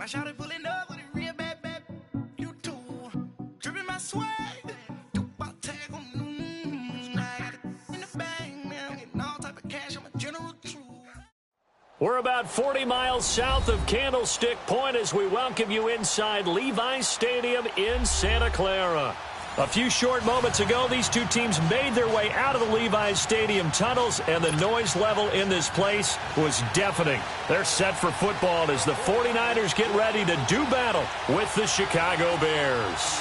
My shawty pulling up with a real bad. You too. Dripping my swag. Tag on. I got it in the bag, man. Getting all type of cash. I'm a general true. We're about 40 miles south of Candlestick Point as we welcome you inside Levi's Stadium in Santa Clara. A few short moments ago, these two teams made their way out of the Levi's Stadium tunnels, and the noise level in this place was deafening. They're set for football as the 49ers get ready to do battle with the Chicago Bears.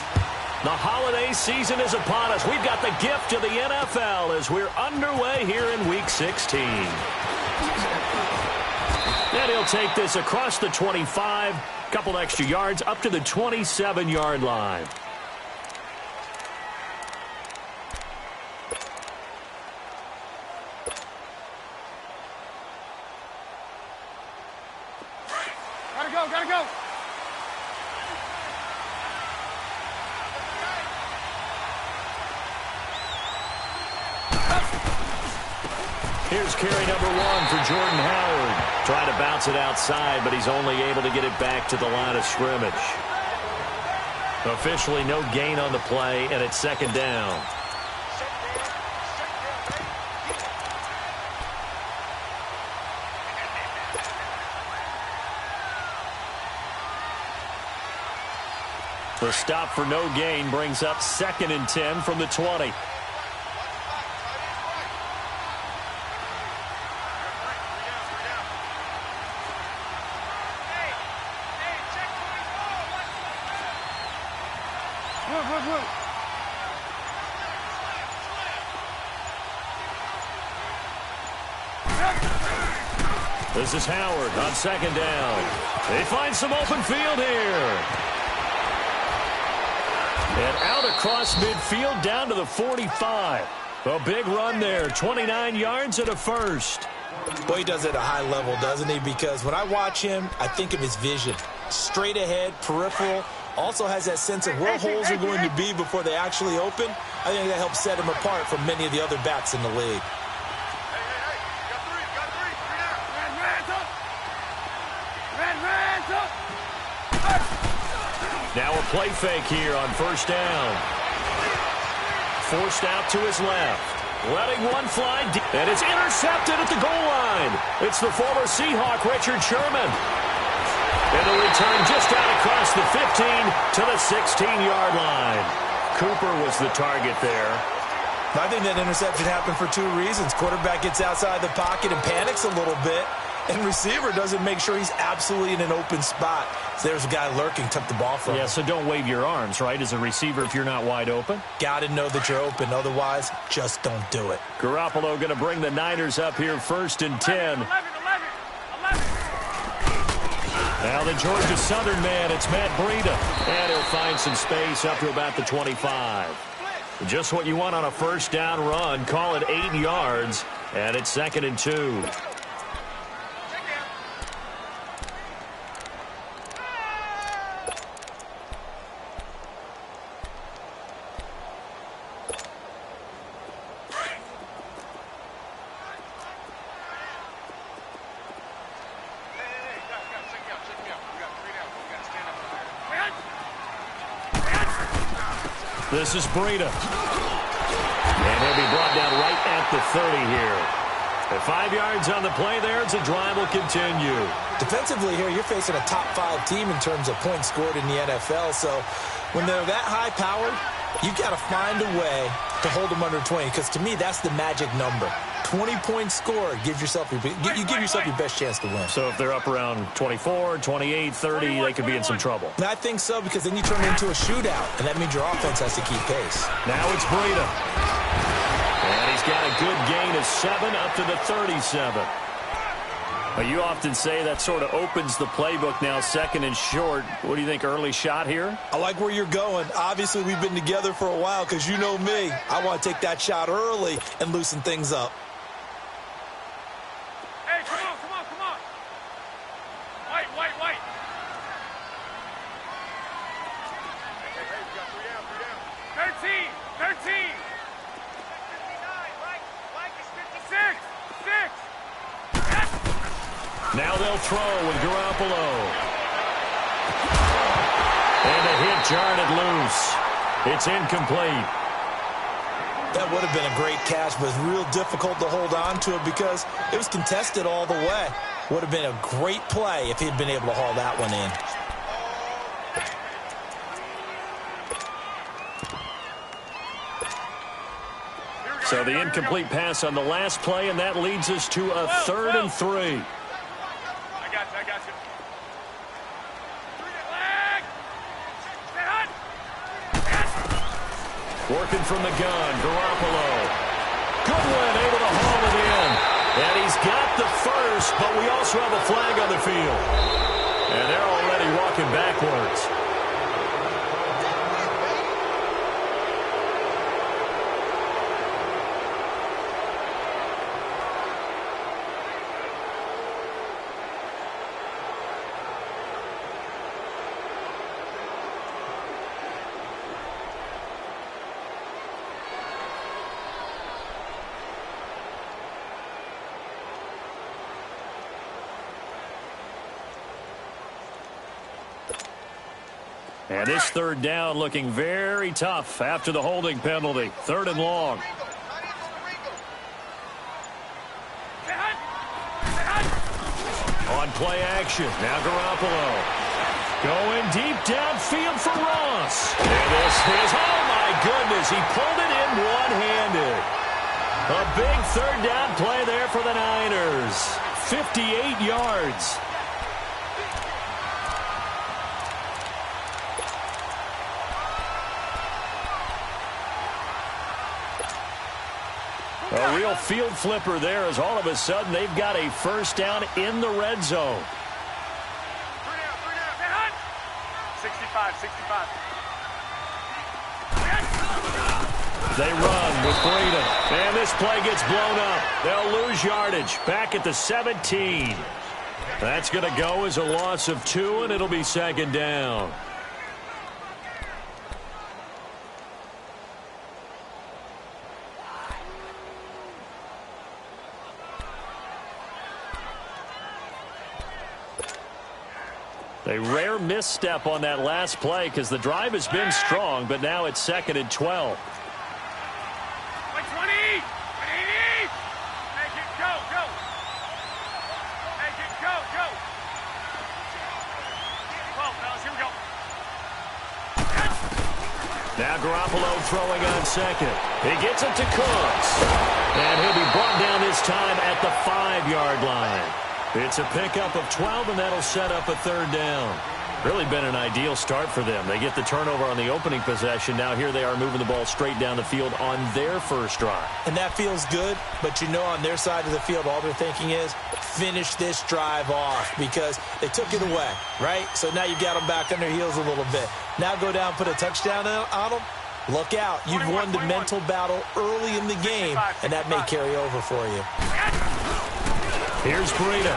The holiday season is upon us. We've got the gift of the NFL as we're underway here in Week 16. And he'll take this across the 25, couple extra yards up to the 27-yard line. Gotta go. Here's carry number 1 for Jordan Howard. Trying to bounce it outside, but he's only able to get it back to the line of scrimmage. Officially no gain on the play, and it's second down. The stop for no gain brings up 2nd and 10 from the 20. This is Howard on 2nd down. They find some open field here. And out across midfield down to the 45. A big run there, 29 yards and a first. Well, he does it at a high level, doesn't he? Because when I watch him, I think of his vision. Straight ahead, peripheral. Also has that sense of where holes are going to be before they actually open. I think that helps set him apart from many of the other backs in the league. Now a play fake here on 1st down. Forced out to his left. Letting one fly deep. And it's intercepted at the goal line. It's the former Seahawk, Richard Sherman. And a return just out across the 15 to the 16-yard line. Cooper was the target there. I think that interception happened for 2 reasons. Quarterback gets outside the pocket and panics a little bit. And receiver doesn't make sure he's absolutely in an open spot. So there's a guy lurking, took the ball from him. Yeah, so don't wave your arms, right, as a receiver if you're not wide open. Got to know that you're open. Otherwise, just don't do it. Garoppolo going to bring the Niners up here 1st and 10. 11. Now the Georgia Southern man, it's Matt Breida. And he'll find some space up to about the 25. Just what you want on a 1st down run. Call it 8 yards. And it's 2nd and 2. This is Breida. And he'll be brought down right at the 30 here. At 5 yards on the play there, as the drive will continue. Defensively here, you're facing a top 5 team in terms of points scored in the NFL. So when they're that high-powered, you've got to find a way to hold them under 20. Because to me, that's the magic number. 20-point score, you give yourself your best chance to win. So if they're up around 24, 28, 30, they could be in some trouble. And I think so, because then you turn it into a shootout, and that means your offense has to keep pace. Now it's Breida. And he's got a good gain of 7 up to the 37. Well, you often say that sort of opens the playbook now, 2nd and short. What do you think, early shot here? I like where you're going. Obviously, we've been together for a while, because you know me. I want to take that shot early and loosen things up. Hey, come on. White. Hey, we got 3 down. 13. 59, Mike is 56. 6. Now they'll throw with Garoppolo. And the hit jarred it loose. It's incomplete. That would have been a great catch, but it's real difficult to hold on to it because it was contested all the way. Would have been a great play if he'd been able to haul that one in. So the incomplete pass on the last play, and that leads us to a 3rd and 3. I got you. Working from the gun, Garoppolo. Goodwin able to haul it in. And he's got the first, but we also have a flag on the field. And they're already walking backwards. And this 3rd down looking very tough after the holding penalty. 3rd and long. On play action. Now Garoppolo. Going deep downfield for Ross. And this is, oh my goodness, he pulled it in one-handed. A big 3rd down play there for the Niners. 58 yards. A real field flipper there as all of a sudden they've got a 1st down in the red zone. 65. They run with Breida. And this play gets blown up. They'll lose yardage back at the 17. That's going to go as a loss of 2, and it'll be 2nd down. A rare misstep on that last play because the drive has been strong, but now it's 2nd and 12. 20. Make it go. Make it go. 12, fellas, here we go. Now Garoppolo throwing on 2nd. He gets it to Cooks. And he'll be brought down this time at the 5-yard line. It's a pickup of 12, and that'll set up a 3rd down. Really been an ideal start for them. They get the turnover on the opening possession. Now here they are moving the ball straight down the field on their first drive. And that feels good, but you know on their side of the field, all they're thinking is finish this drive off because they took it away, right? So now you got them back on their heels a little bit. Now go down, put a touchdown on them. Look out. You've won the mental battle early in the game, and that may carry over for you. Here's Breida.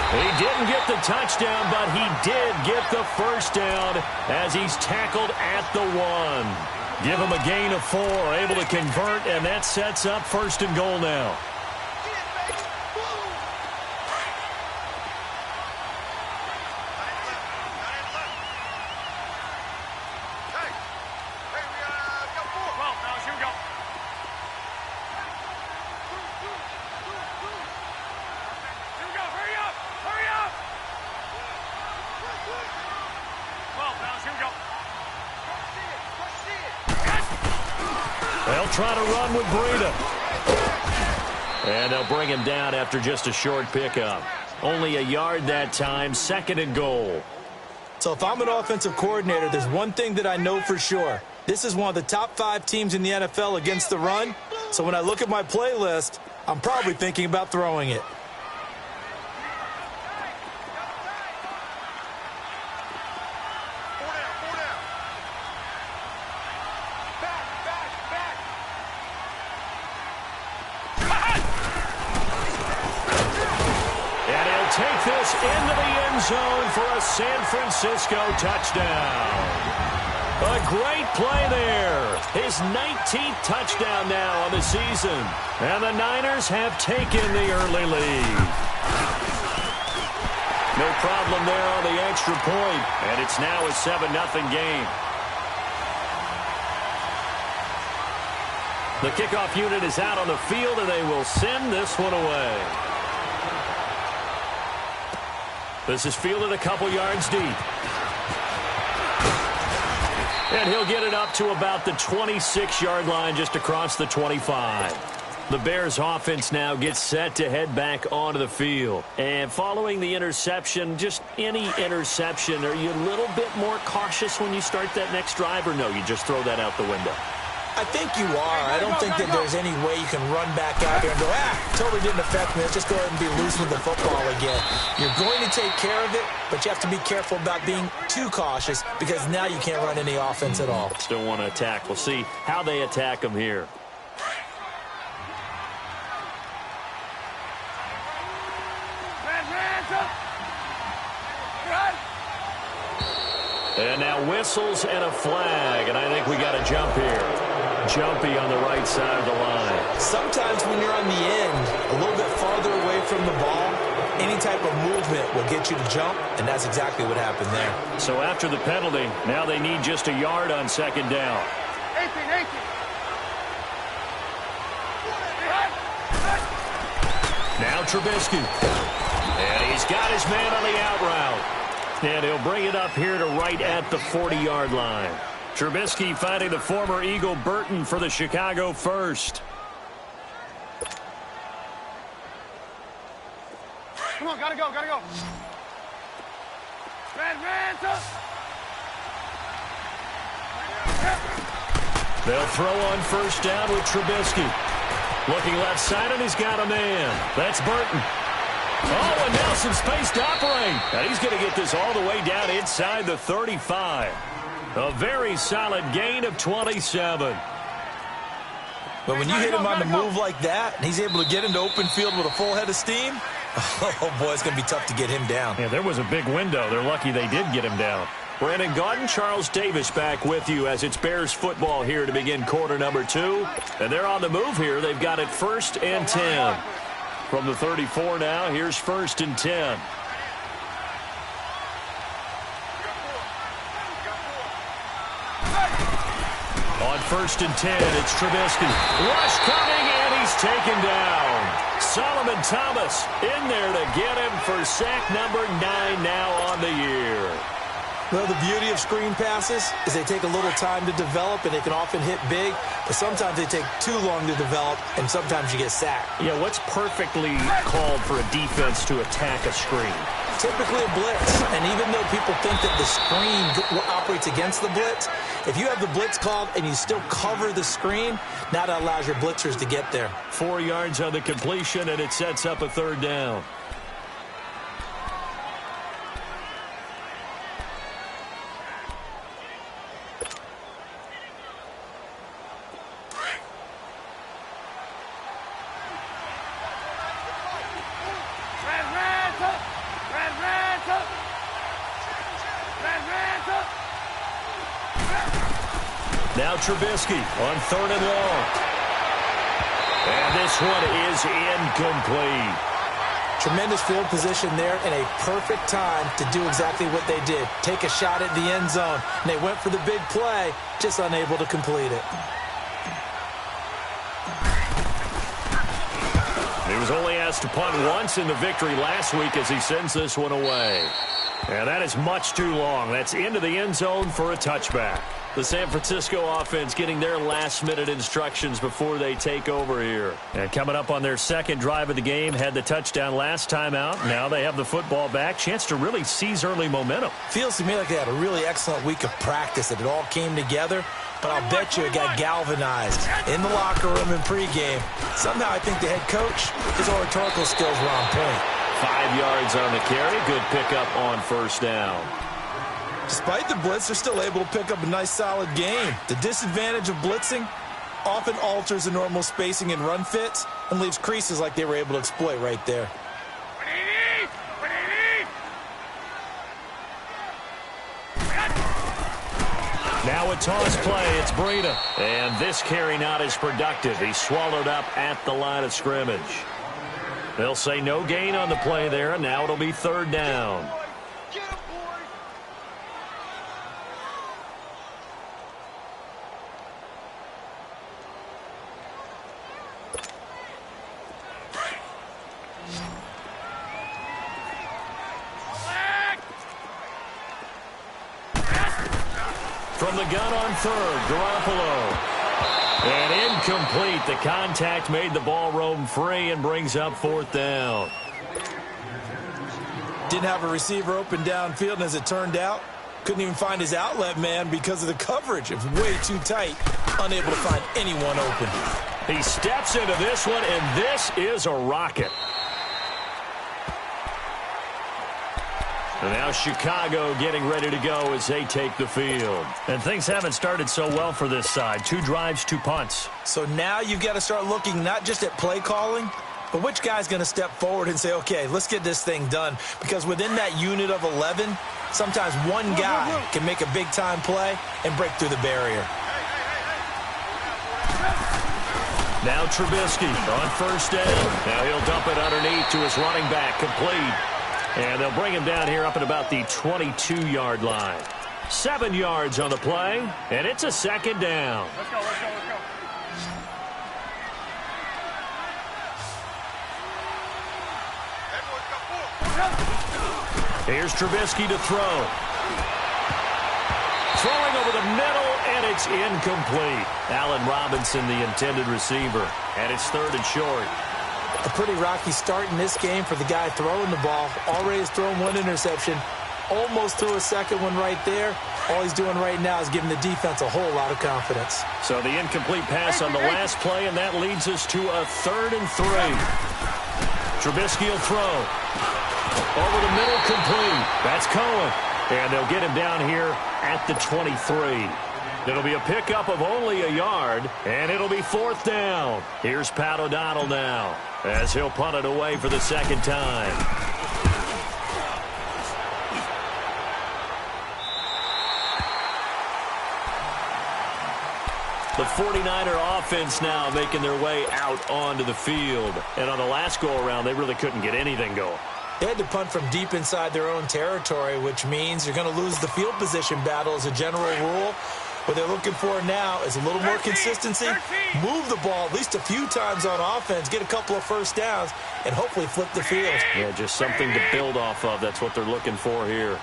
He didn't get the touchdown, but he did get the 1st down as he's tackled at the 1. Give him a gain of 4, able to convert, and that sets up 1st and goal now. They'll try to run with Breida. And they'll bring him down after just a short pickup. Only a yard that time, 2nd and goal. So if I'm an offensive coordinator, there's one thing that I know for sure. This is one of the top 5 teams in the NFL against the run. So when I look at my playlist, I'm probably thinking about throwing it. Take this into the end zone for a San Francisco touchdown. A great play there. His 19th touchdown now on the season. And the Niners have taken the early lead. No problem there on the extra point, and it's now a 7-0 game. The kickoff unit is out on the field, and they will send this one away. This is fielded a couple yards deep. And he'll get it up to about the 26-yard line, just across the 25. The Bears offense now gets set to head back onto the field. And following the interception, just any interception, are you a little bit more cautious when you start that next drive, or no, you just throw that out the window? I think you are. I don't think that there's any way you can run back out there and go, totally didn't affect me. Let's just go ahead and be loose with the football again. You're going to take care of it, but you have to be careful about being too cautious because now you can't run any offense at all. Still want to attack. We'll see how they attack them here. And now whistles and a flag, and I think we got a jump here. Jumpy on the right side of the line. Sometimes when you're on the end, a little bit farther away from the ball, any type of movement will get you to jump, and that's exactly what happened there. So after the penalty, now they need just a yard on second down. 18. Now Trubisky. And he's got his man on the out route. And he'll bring it up here to right at the 40-yard line. Trubisky finding the former Eagle Burton for the Chicago first. Come on, gotta go. They'll throw on first down with Trubisky. Looking left side, and he's got a man. That's Burton. Oh, and now some space to operate. And he's going to get this all the way down inside the 35. A very solid gain of 27. But when you hit him on the move like that, and he's able to get into open field with a full head of steam, oh, boy, it's going to be tough to get him down. Yeah, there was a big window. They're lucky they did get him down. Brandon Gaudin, Charles Davis back with you as it's Bears football here to begin quarter number 2. And they're on the move here. They've got it 1st and 10. From the 34 now, here's 1st and 10. On 1st and 10, it's Trubisky. Rush coming, and he's taken down. Solomon Thomas in there to get him for sack number 9 now on the year. Well, the beauty of screen passes is they take a little time to develop, and they can often hit big, but sometimes they take too long to develop, and sometimes you get sacked. Yeah, what's perfectly called for a defense to attack a screen? Typically a blitz, and even though people think that the screen operates against the blitz, if you have the blitz called and you still cover the screen, now that allows your blitzers to get there. 4 yards on the completion, and it sets up a 3rd down. Now Trubisky on 3rd and long. And this one is incomplete. Tremendous field position there and a perfect time to do exactly what they did. Take a shot at the end zone. And they went for the big play, just unable to complete it. He was only asked to punt once in the victory last week as he sends this one away. And that is much too long. That's into the end zone for a touchback. The San Francisco offense getting their last-minute instructions before they take over here. And coming up on their 2nd drive of the game, had the touchdown last time out. Now they have the football back. Chance to really seize early momentum. Feels to me like they had a really excellent week of practice, that it all came together. But I'll bet you it got galvanized in the locker room in pregame. Somehow I think the head coach, his oratorical skills were on point. 5 yards on the carry. Good pickup on 1st down. Despite the blitz, they're still able to pick up a nice, solid game. The disadvantage of blitzing often alters the normal spacing and run fits and leaves creases like they were able to exploit right there. Now a toss play. It's Breida. And this carry not as productive. He's swallowed up at the line of scrimmage. They'll say no gain on the play there, and now it'll be third down. Get him, boys. From the gun on third, Garoppolo. And incomplete. The contact made the ball roam free and brings up fourth down. Didn't have a receiver open downfield, and as it turned out, couldn't even find his outlet man because of the coverage. It was way too tight, unable to find anyone open. He steps into this one, and this is a rocket. And now Chicago getting ready to go as they take the field. And things haven't started so well for this side. 2 drives, 2 punts. So now you've got to start looking not just at play calling, but which guy's going to step forward and say, okay, let's get this thing done. Because within that unit of 11, sometimes one guy can make a big-time play and break through the barrier. Now Trubisky on first down. Now he'll dump it underneath to his running back, complete. And they'll bring him down here up at about the 22-yard line. 7 yards on the play, and it's a second down. Let's go, let's go, let's go. Here's Trubisky to throw. Throwing over the middle, and it's incomplete. Allen Robinson, the intended receiver. And it's third and short. A pretty rocky start in this game for the guy throwing the ball. Already has thrown 1 interception. Almost threw a second one right there. All he's doing right now is giving the defense a whole lot of confidence. So the incomplete pass on the last play, and that leads us to a 3rd and 3. Trubisky will throw. Over the middle, complete. That's Cohen. And they'll get him down here at the 23. It'll be a pickup of only a yard, and it'll be 4th down. Here's Pat O'Donnell now, as he'll punt it away for the second time. The 49er offense now making their way out onto the field. And on the last go-around, they really couldn't get anything going. They had to punt from deep inside their own territory, which means you're going to lose the field position battle as a general rule. What they're looking for now is a little more consistency, move the ball at least a few times on offense, get a couple of first downs, and hopefully flip the field. Yeah, just something to build off of. That's what they're looking for here.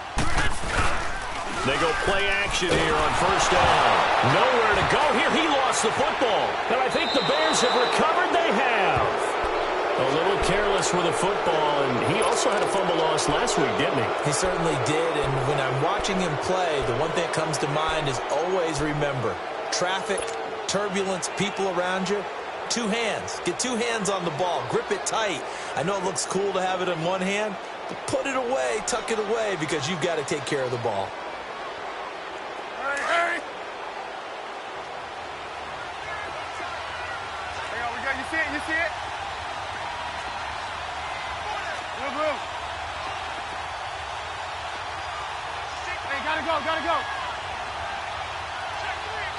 They go play action here on first down. Nowhere to go here. He lost the football. And I think the Bears have recovered. They have. A little careless with the football, and he also had a fumble loss last week, didn't he? He certainly did, and when I'm watching him play, the one thing that comes to mind is always remember, traffic, turbulence, people around you, 2 hands. Get 2 hands on the ball. Grip it tight. I know it looks cool to have it in one hand, but put it away, tuck it away, because you've got to take care of the ball. Hurry, hurry. Hang on, we got, you see it, you see it? Move. Hey, gotta go, gotta go. Check three.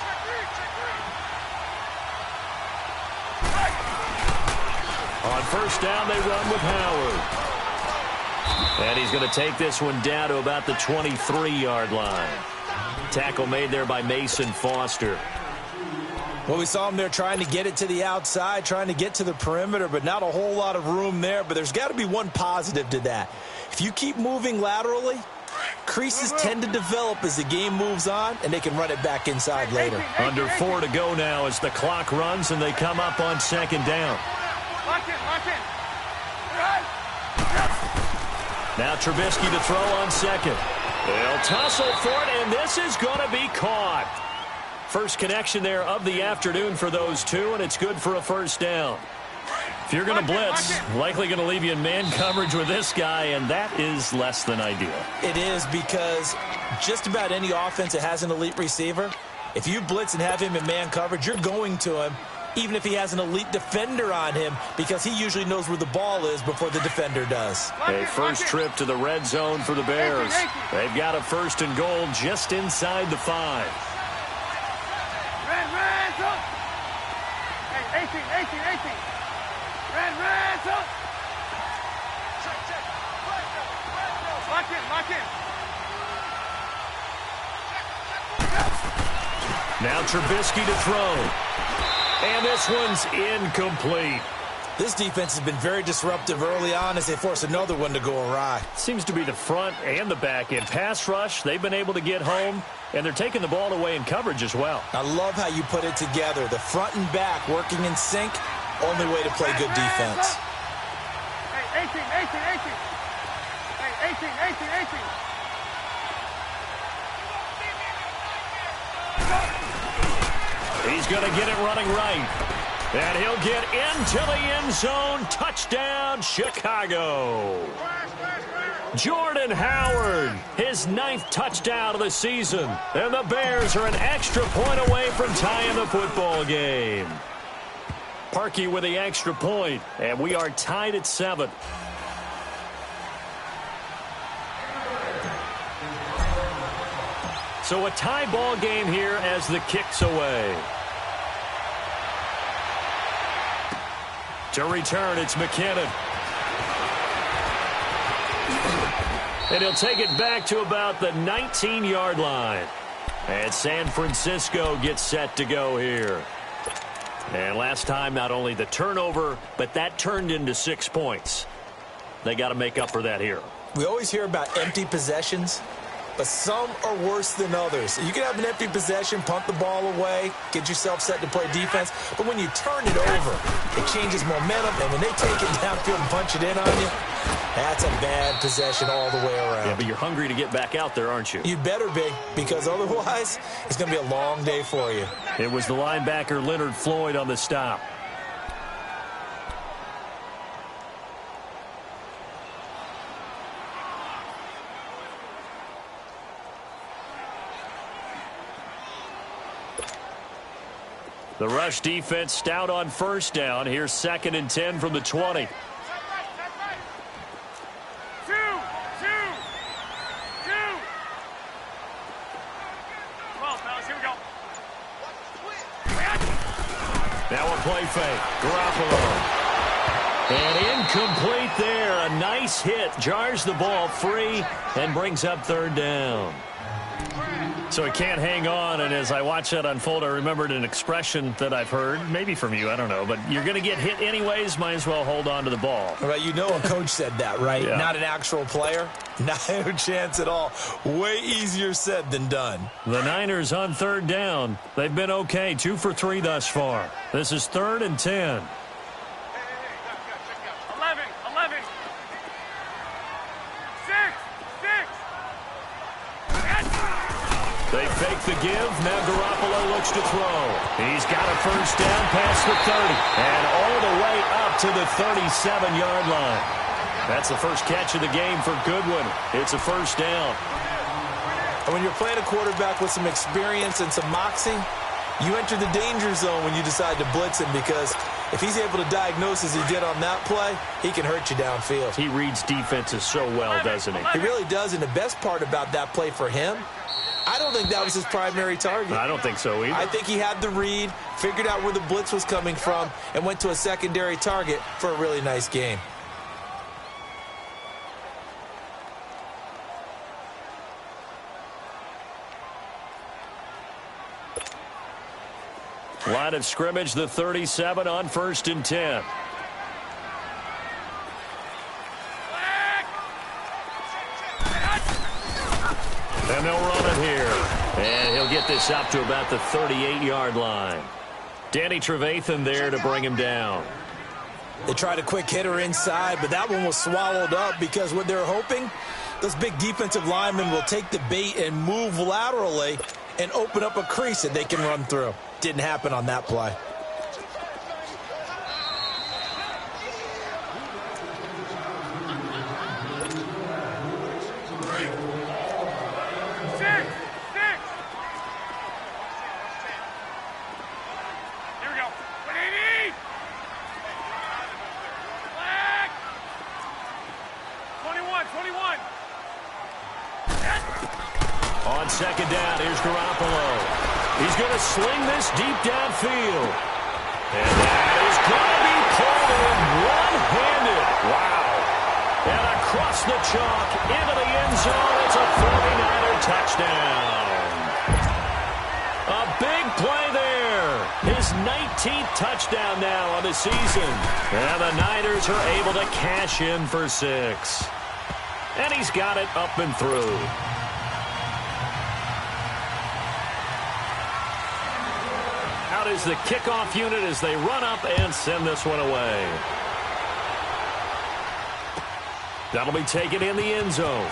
On first down, they run with Howard. And he's going to take this one down to about the 23-yard line. Tackle made there by Mason Foster. Well, we saw him there trying to get it to the outside, trying to get to the perimeter, but not a whole lot of room there. But there's got to be one positive to that. If you keep moving laterally, creases tend to develop as the game moves on, and they can run it back inside later. Under 4 to go now as the clock runs, and they come up on second down. Lock in, lock in. Now Trubisky to throw on second. They'll tussle for it, and this is going to be caught. First connection there of the afternoon for those two, and it's good for a first down. If you're going to blitz, likely going to leave you in man coverage with this guy, and that is less than ideal. It is, because just about any offense that has an elite receiver, if you blitz and have him in man coverage, you're going to him, even if he has an elite defender on him, because he usually knows where the ball is before the defender does. A first trip to the red zone for the Bears. They've got a 1st and goal just inside the 5. Red, hey, 18. Red, up. Now Trubisky to throw. And this one's incomplete. This defense has been very disruptive early on as they force another one to go awry. Seems to be the front and the back end. Pass rush, they've been able to get home, and they're taking the ball away in coverage as well. I love how you put it together. The front and back working in sync, only way to play good defense. Hey, 18. Hey, 18. He's going to get it running right. And he'll get into the end zone. Touchdown, Chicago. Jordan Howard, his 9th touchdown of the season. And the Bears are an extra point away from tying the football game. Parkey with the extra point, and we are tied at 7. So a tie ball game here as the kick's away. To return, it's McKinnon. And he'll take it back to about the 19-yard line. And San Francisco gets set to go here. And last time, not only the turnover, but that turned into 6 points. They got to make up for that here. We always hear about empty possessions, but some are worse than others. You can have an empty possession, punt the ball away, get yourself set to play defense, but when you turn it over, it changes momentum, and when they take it downfield and punch it in on you, that's a bad possession all the way around. Yeah, but you're hungry to get back out there, aren't you? You better be, because otherwise, it's going to be a long day for you. It was the linebacker Leonard Floyd on the stop. The rush defense stout on first down. Here's 2nd and 10 from the 20. Two. Come on, fellas, here we go. Now a play fake. Garoppolo. And incomplete there. A nice hit. Jars the ball free and brings up 3rd down. So he can't hang on, and as I watch that unfold, I remembered an expression that I've heard, maybe from you, I don't know, but you're going to get hit anyways, might as well hold on to the ball. Right, you know a coach said that, right? Yeah. Not an actual player. Not a chance at all. Way easier said than done. The Niners on 3rd down. They've been okay, 2 for 3 thus far. This is 3rd and 10. 11. 6. They fake the give. Now Garoppolo looks to throw. He's got a first down past the 30 and all the way up to the 37-yard line. That's the first catch of the game for Goodwin. It's a first down. And when you're playing a quarterback with some experience and some moxie, you enter the danger zone when you decide to blitz him, because if he's able to diagnose as he did on that play, he can hurt you downfield. He reads defenses so well, doesn't he? He really does, and the best part about that play for him, I don't think that was his primary target. I don't think so either. I think he had the read, figured out where the blitz was coming from, and went to a secondary target for a really nice game. Line of scrimmage, the 37 on 1st and 10. And they'll run it here. And he'll get this up to about the 38-yard line. Danny Trevathan there to bring him down. They tried a quick hitter inside, but that one was swallowed up because what they're hoping, those big defensive linemen will take the bait and move laterally and open up a crease that they can run through. Didn't happen on that play. On 2nd down, here's Garoppolo. He's going to sling this deep downfield. And that is going to be pulled in one-handed. Wow. And across the chalk into the end zone. It's a 49er touchdown. A big play there. His 19th touchdown now on the season. And the Niners are able to cash in for 6. And he's got it up and through. Out is the kickoff unit as they run up and send this one away. That'll be taken in the end zone.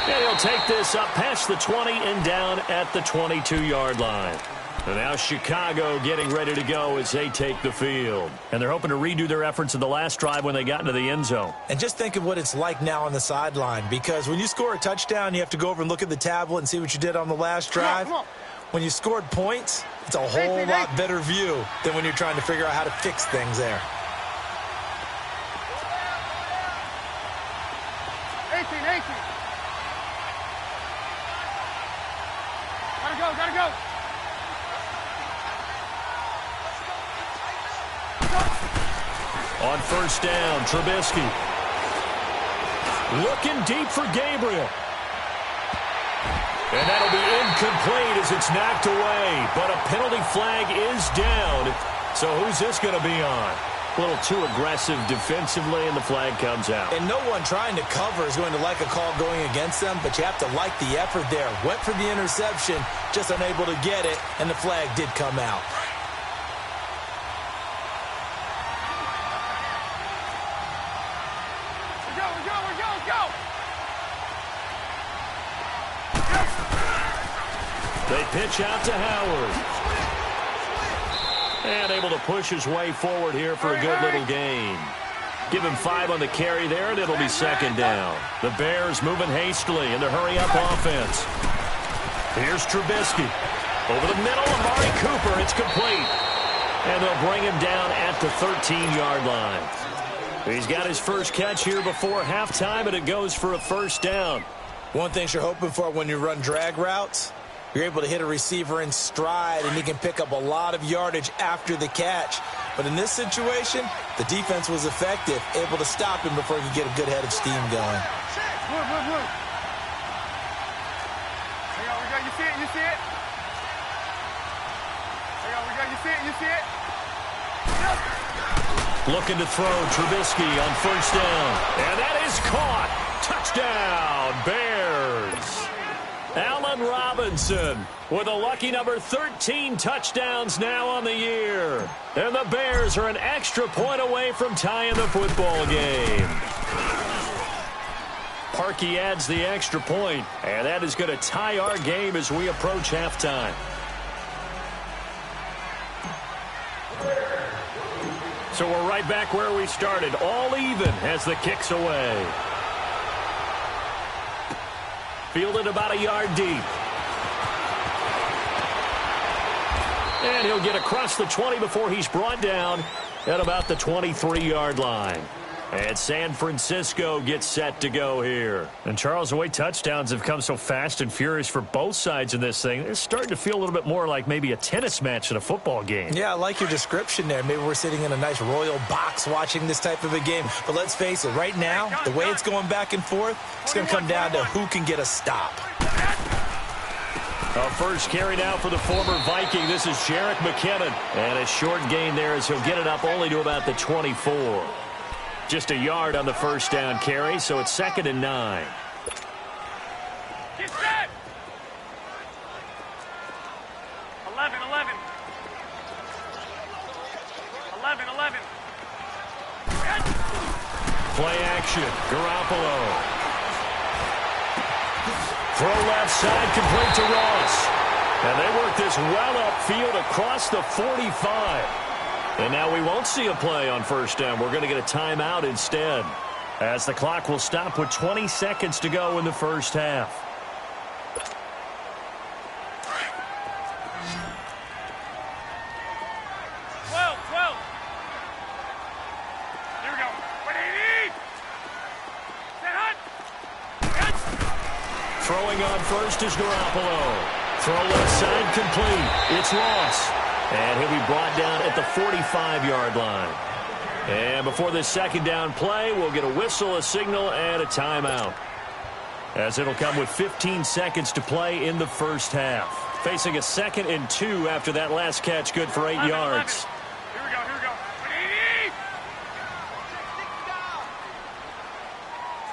And he'll take this up past the 20 and down at the 22-yard line. And now Chicago getting ready to go as they take the field. And they're hoping to redo their efforts in the last drive when they got into the end zone. And just think of what it's like now on the sideline, because when you score a touchdown, you have to go over and look at the tablet and see what you did on the last drive. When you scored points, it's a whole lot better view than when you're trying to figure out how to fix things there. 18. Gotta go. On first down, Trubisky. Looking deep for Gabriel. And that'll be incomplete as it's knocked away. But a penalty flag is down. So who's this going to be on? A little too aggressive defensively, and the flag comes out. And no one trying to cover is going to like a call going against them, but you have to like the effort there. Went for the interception, just unable to get it, and the flag did come out. Go. They pitch out to Howard. And able to push his way forward here for a good little gain. Give him 5 on the carry there, and it'll be second down. The Bears moving hastily in the hurry-up offense. Here's Trubisky. Over the middle, Amari Cooper. It's complete. And they'll bring him down at the 13-yard line. He's got his first catch here before halftime, and it goes for a first down. One thing you're hoping for when you run drag routes, you're able to hit a receiver in stride, and he can pick up a lot of yardage after the catch. But in this situation, the defense was effective, able to stop him before he could get a good head of steam going. Blue. We got. You see it? You see it? Looking to throw, Trubisky on first down. And that is caught. Touchdown, Bears. Allen Robinson with a lucky number 13 touchdowns now on the year. And the Bears are an extra point away from tying the football game. Parkey adds the extra point, and that is going to tie our game as we approach halftime. So we're right back where we started, all even as the kick's away. Fielded about a yard deep. And he'll get across the 20 before he's brought down at about the 23-yard line. And San Francisco gets set to go here. And, Charles, the way touchdowns have come so fast and furious for both sides in this thing, it's starting to feel a little bit more like maybe a tennis match in a football game. Yeah, I like your description there. Maybe we're sitting in a nice royal box watching this type of a game. But let's face it, right now, the way it's going back and forth, it's going to come down to who can get a stop. A first carry now for the former Viking. This is Jerick McKinnon. And a short gain there as he'll get it up only to about the 24. Just a yard on the first down carry, so it's 2nd and 9. Get set! 11. 11. Play action. Garoppolo. Throw left side, complete to Ross. And they work this well upfield across the 45. And now we won't see a play on first down. We're going to get a timeout instead, as the clock will stop with 20 seconds to go in the first half. Here we go. What do you need? Throwing on first is Garoppolo. Throw left side complete. It's Ross. And he'll be brought down at the 45-yard line. And before this second down play, we'll get a whistle, a signal, and a timeout, as it'll come with 15 seconds to play in the first half. Facing a 2nd and 2 after that last catch, good for 8 yards. Here we go, here we go.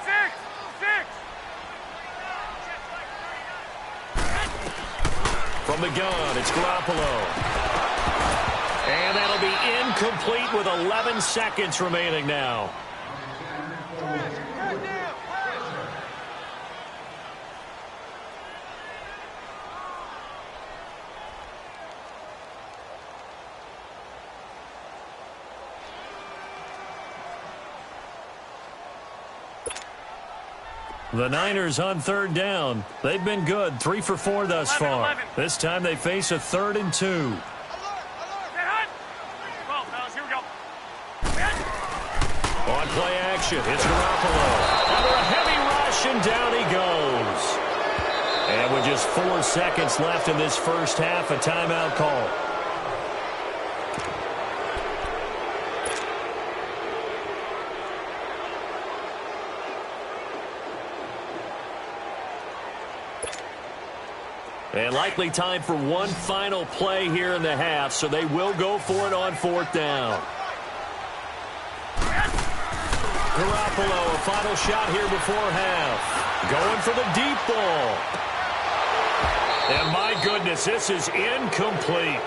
6. From the gun, it's Garoppolo. And that'll be incomplete with 11 seconds remaining now. The Niners on 3rd down. They've been good, 3 for 4 thus far. 11. This time they face a 3rd and 2. On play action, it's Garoppolo. Under a heavy rush, and down he goes. And with just 4 seconds left in this first half, a timeout call. And likely time for one final play here in the half, so they will go for it on 4th down. Garoppolo, a final shot here before half. Going for the deep ball. And my goodness, this is incomplete.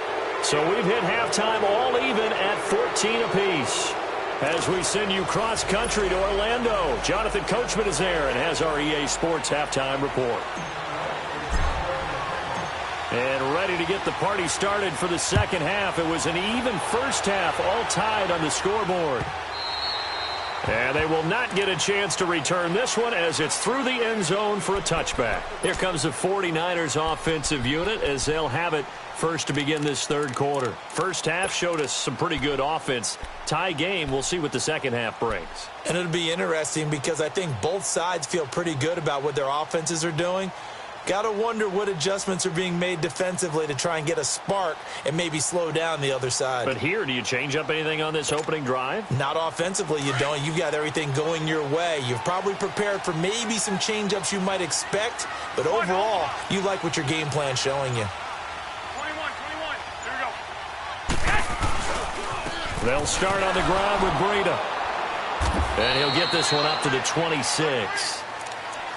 So we've hit halftime all even at 14 apiece. As we send you cross-country to Orlando, Jonathan Coachman is there and has our EA Sports halftime report. And ready to get the party started for the second half. It was an even first half, all tied on the scoreboard. And they will not get a chance to return this one as it's through the end zone for a touchback. Here comes the 49ers offensive unit as they'll have it first to begin this third quarter. First half showed us some pretty good offense. Tie game, we'll see what the second half brings. And it'll be interesting because I think both sides feel pretty good about what their offenses are doing. Got to wonder what adjustments are being made defensively to try and get a spark and maybe slow down the other side. But here, do you change up anything on this opening drive? Not offensively, you don't. You've got everything going your way. You've probably prepared for maybe some change-ups you might expect, but overall, you like what your game plan's showing you. 21. Here we go. They'll start on the ground with Breida. And he'll get this one up to the 26.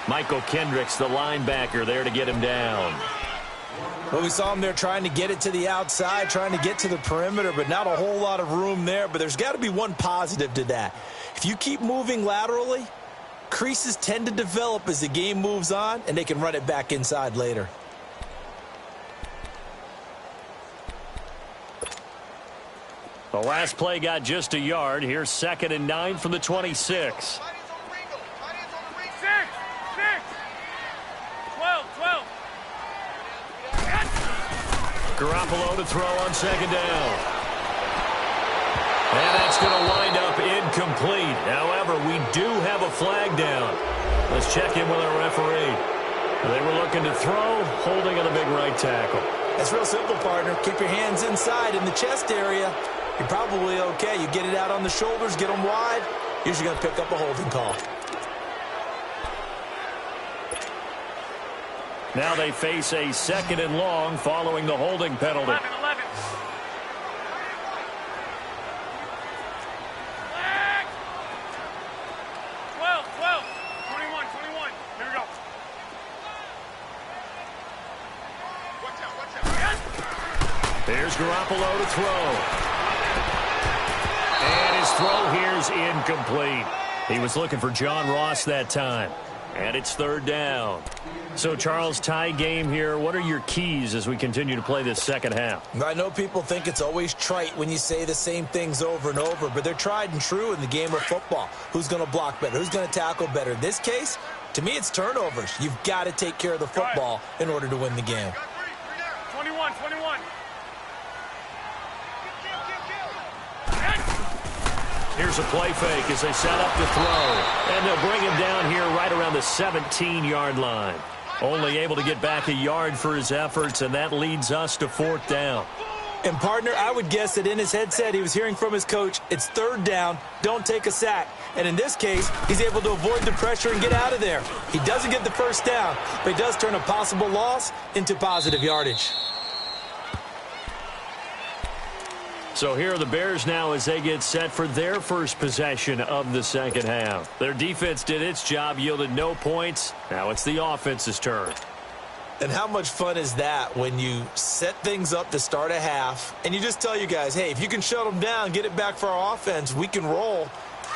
Michael Kendricks, the linebacker, there to get him down. Well, we saw him there trying to get it to the outside, trying to get to the perimeter, but not a whole lot of room there. But there's got to be one positive to that. If you keep moving laterally, creases tend to develop as the game moves on, and they can run it back inside later. The last play got just a yard. Here's 2nd and 9 from the 26. 12. Garoppolo to throw on 2nd down. And that's going to wind up incomplete. However, we do have a flag down. Let's check in with our referee. They were looking to throw, holding on the big right tackle. That's real simple, partner. Keep your hands inside in the chest area. You're probably okay. You get it out on the shoulders, get them wide. Usually going to pick up a holding call. Now they face a 2nd and long following the holding penalty. 11. Flag. 12. 21. Here we go. Watch out. There's Garoppolo to throw. And his throw here's incomplete. He was looking for John Ross that time. And it's 3rd down. So, Charles, tie game here. What are your keys as we continue to play this second half? I know people think it's always trite when you say the same things over and over, but they're tried and true in the game of football. Who's going to block better? Who's going to tackle better? In this case, to me, it's turnovers. You've got to take care of the football in order to win the game. 21. Here's a play fake as they set up to throw. And they'll bring him down here right around the 17-yard line. Only able to get back a yard for his efforts, and that leads us to 4th down. And, partner, I would guess that in his headset he was hearing from his coach, it's third down, don't take a sack. And in this case, he's able to avoid the pressure and get out of there. He doesn't get the first down, but he does turn a possible loss into positive yardage. So here are the Bears now as they get set for their first possession of the second half. Their defense did its job, yielded no points. Now it's the offense's turn. And how much fun is that when you set things up to start a half and you just tell you guys, hey, if you can shut them down, get it back for our offense, we can roll.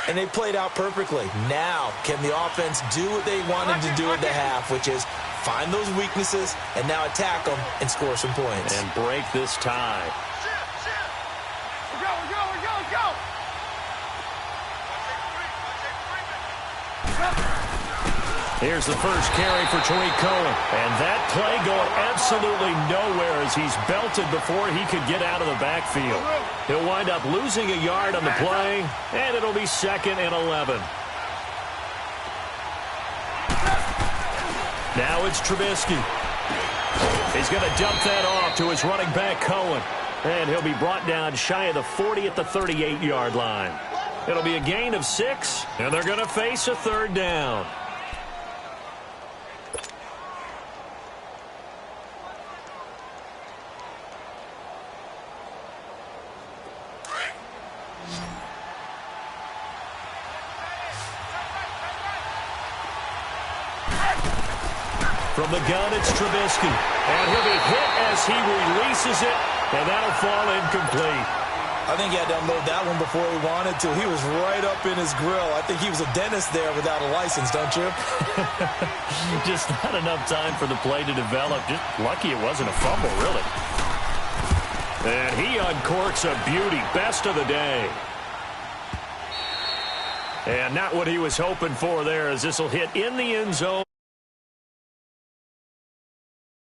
And they played out perfectly. Now, can the offense do what they wanted to do at the half, which is find those weaknesses and now attack them and score some points. And break this tie. Here's the first carry for Tariq Cohen. And that play going absolutely nowhere as he's belted before he could get out of the backfield. He'll wind up losing a yard on the play, and it'll be 2nd and 11. Now it's Trubisky. He's going to dump that off to his running back, Cohen. And he'll be brought down shy of the 40 at the 38-yard line. It'll be a gain of 6, and they're going to face a third down. From the gun, it's Trubisky. And he'll be hit as he releases it, and that'll fall incomplete. I think he had to unload that one before he wanted to. He was right up in his grill. I think he was a dentist there without a license, don't you? Just not enough time for the play to develop. Just lucky it wasn't a fumble, really. And he uncorks a beauty. Best of the day. And not what he was hoping for there, as this will hit in the end zone.